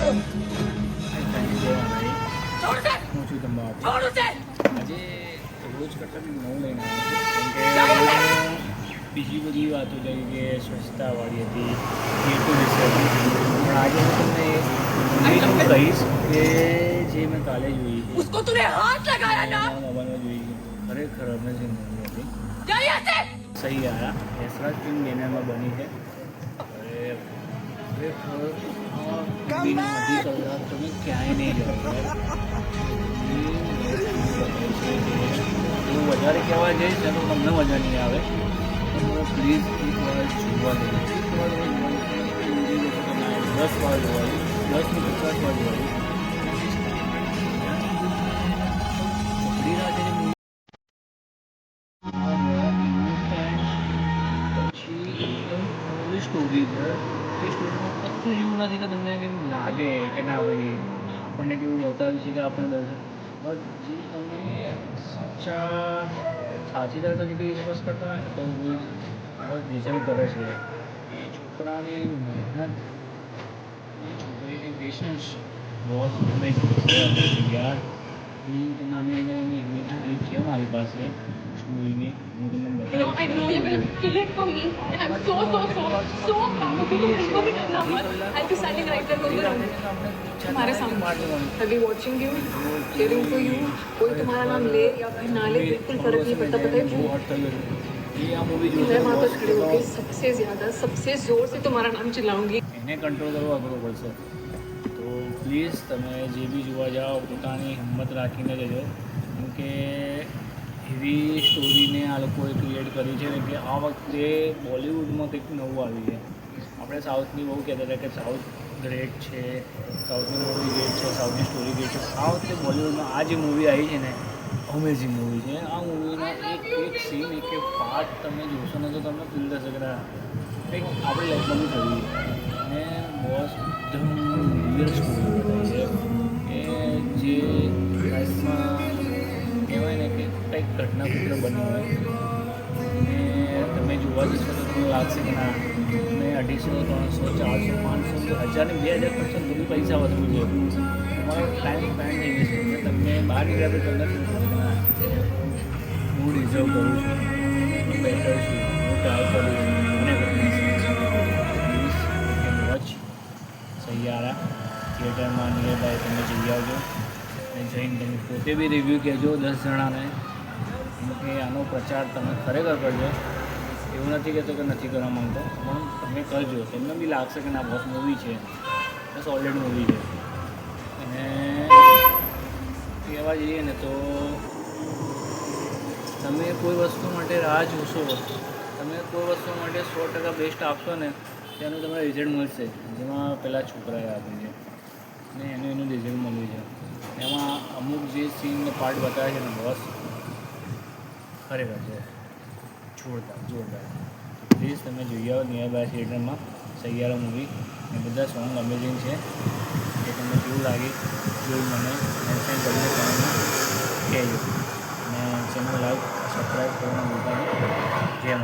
હું છું તમારા આજે રોજ કરતાં બી નવું લઈને આવ્યો છું કેમ કે બીજી બધી વાતો જેવી કે સ્વચ્છતાવાળી હતી એ વિશે પણ આજે હું તમને એવું કહીશ કે જે મેં કાલે જોઈ મોબાઈલમાં જોઈ ખરેખર અમેઝિંગ મૂવી હતી સહી આયા યશરાજ ફિલ્મ બેનરમાં બની છે તમે ક્યાંય નહીં જાઓ હું વધારે કહેવા જઈશ ને તો તમને મજા નહીં આવે પ્લીઝ એક વાર જોવા દો એક વાર 10 વાર જોવાનું 10 થી 50 વાર જોવાનું સ્ટોરી છે એ સ્ટોરીમાં ફક્ત એવું નથી કે તમને કેમ લાગે કે ના ભાઈ આપણને કેવું બતાવ્યું છે કે આપણે બટ જે તમે સાચી તરફ જે કંઈ વિશ્વાસ કરતા હોય તો બહુ ડિઝર્વ કરે છે એ છોકરાની મહેનત એ છોકરીની પેશન્સ બહુ યાર છે મારી પાસે સ્ટોરીની હું તમને No, I know you will kill it for me. And I'm so proud of you. I'll be standing right there going around. तुम्हारे सामने I'll be watching you, cheering for you. कोई तुम्हारा नाम ले या फिर ना ले बिल्कुल फर्क नहीं पड़ता पता है क्यों? मैं वहाँ पर खड़ी होकर सबसे ज़्यादा सबसे ज़ोर से तुम्हारा नाम चिल्लाऊंगी. એને કંટ્રોલ કરવો અઘરો પડશે તો પ્લીઝ તમે જે બી જોવા જાઓ પોતાની હિંમત રાખીને જજો કેમ કે એવી સ્ટોરીને આ લોકોએ ક્રિએટ કરી છે ને કે આ વખતે બોલિવૂડમાં કંઈક નવું આવી છે આપણે સાઉથની બહુ કહેતા હતા કે સાઉથ ગ્રેટ છે સાઉથની મૂવી ગ્રેટ છે સાઉથની સ્ટોરી ગ્રેટ છે આ વખતે બોલિવૂડમાં આ જે મૂવી આવી છે ને અમેઝિંગ મૂવી છે આ મૂવીના એક સીન એક પાર્ટ તમે જોશો ને તો તમને ફીલ થશે કે ના કંઈક આપણી લાઈફમાં બી થયું અને બોસ એકદમ રિયલ સ્ટોરી બતાવી છે કે જે લાઈફમાં કહેવાય ને કે કંઈક ઘટનાપૂર્ણ બની હોય અને તમે જોવા જશો તો તમને લાગશે કે ના તમે 250, 300, 400, 500, 1000 ને 2000 કરશો તો બી પૈસા વસૂલ છે તમારો ટાઈમ સ્પેન્ડ થઈ જશે એટલે તમને બહાર નીકળ્યા તો તમને ફીલ થશે કે ના હું ડિઝર્વ કરું છું હું બેટર છું હું ટ્રાય કરું છું મને પ્લીઝ વોચ સૈયારા થિયેટરમાં નિયર બાય તમે જઈ આવજો અને જઈને તમે પોતે બી રિવ્યૂ કહેજો 10 જણાને કે આનો પ્રચાર તમે ખરેખર કરજો એવું નથી કહેતો કે નથી કરવા માંગતો પણ તમે કરજો તમને બી લાગશે કે ના બોસ મૂવી છે સોલિડ મૂવી છે અને કહેવા જઈએ ને તો તમે કોઈ વસ્તુ માટે રાહ જોશો તમે કોઈ વસ્તુ માટે 100% બેસ્ટ આપશો ને તેનું તમને રિઝલ્ટ મળશે જેમાં પેલા છોકરાએ આપ્યું છે ને એનું રિઝલ્ટ મળ્યું છે એમાં અમુક જે સીન પાર્ટ બતાવે છે ને બોસ ખરેખર છે જોરદાર પ્લીઝ તમે જોઈ આવો નિયર બાય થિયેટરમાં સૈયારા મૂવી એ બધા સોંગ અમેઝિંગ છે એ તમને કેવું લાગે જોઈ મને મેન્શન કરીને ચેનલમાં કહેજો અને ચેનલ લાઈક સબસ્ક્રાઈબ કરવાનું ભૂલતા નહીં જય માતા